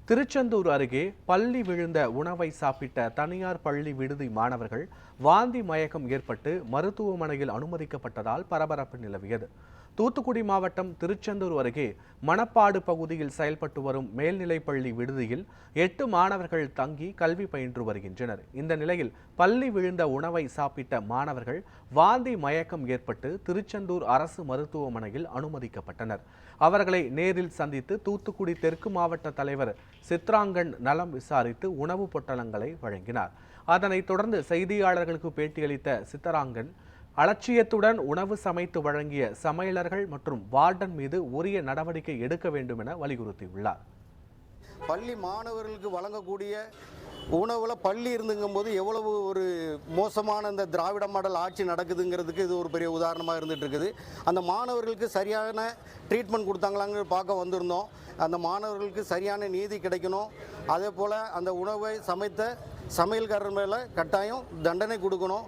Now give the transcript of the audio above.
திருச்செந்தூர் அருகே பள்ளி விழுந்த உணவை சாப்பிட்ட தனியார் பள்ளி விடுதி மாணவர்கள் வாந்தி மயக்கம் ஏற்பட்டு மருத்துவமனையில் அனுமதிக்கப்பட்டதால் பரபரப்பு நிலவியது. தூத்துக்குடி மாவட்டம் திருச்செந்தூர் அருகே மணப்பாடு பகுதியில் செயல்பட்டு வரும் மேல்நிலைப்பள்ளி விடுதியில் 8 மாணவர்கள் தங்கி கல்வி பயின்று வருகின்றனர். இந்த நிலையில் பள்ளி விழுந்த உணவை சாப்பிட்ட மாணவர்கள் வாந்தி மயக்கம் ஏற்பட்டு திருச்செந்தூர் அரசு மருத்துவமனையில் அனுமதிக்கப்பட்டனர். அவர்களை நேரில் சந்தித்து தூத்துக்குடி தெற்கு மாவட்ட தலைவர் சித்ராங்கன் நலம் விசாரித்து உணவு பொட்டலங்களை வழங்கினார். அதனைத் தொடர்ந்து செய்தியாளர்களுக்கு பேட்டியளித்த சித்தராங்கன், அலட்சியத்துடன் உணவு சமைத்து வழங்கிய சமையலர்கள் மற்றும் வார்டன் மீது உரிய நடவடிக்கை எடுக்க வேண்டும் என வலியுறுத்தியுள்ளார். பள்ளி மாணவர்களுக்கு வழங்கக்கூடிய உணவில் பள்ளி இருந்துங்கும்போது எவ்வளவு ஒரு மோசமான இந்த திராவிட மாடல் ஆட்சி நடக்குதுங்கிறதுக்கு இது ஒரு பெரிய உதாரணமாக இருந்துகிட்டு இருக்குது. அந்த மாணவர்களுக்கு சரியான ட்ரீட்மெண்ட் கொடுத்தாங்களான்னு பார்க்க வந்திருந்தோம். அந்த மாணவர்களுக்கு சரியான நீதி கிடைக்கணும். அதே போல் அந்த உணவை சமைத்த சமையல்காரர் மேலே கட்டாயம் தண்டனை கொடுக்கணும்.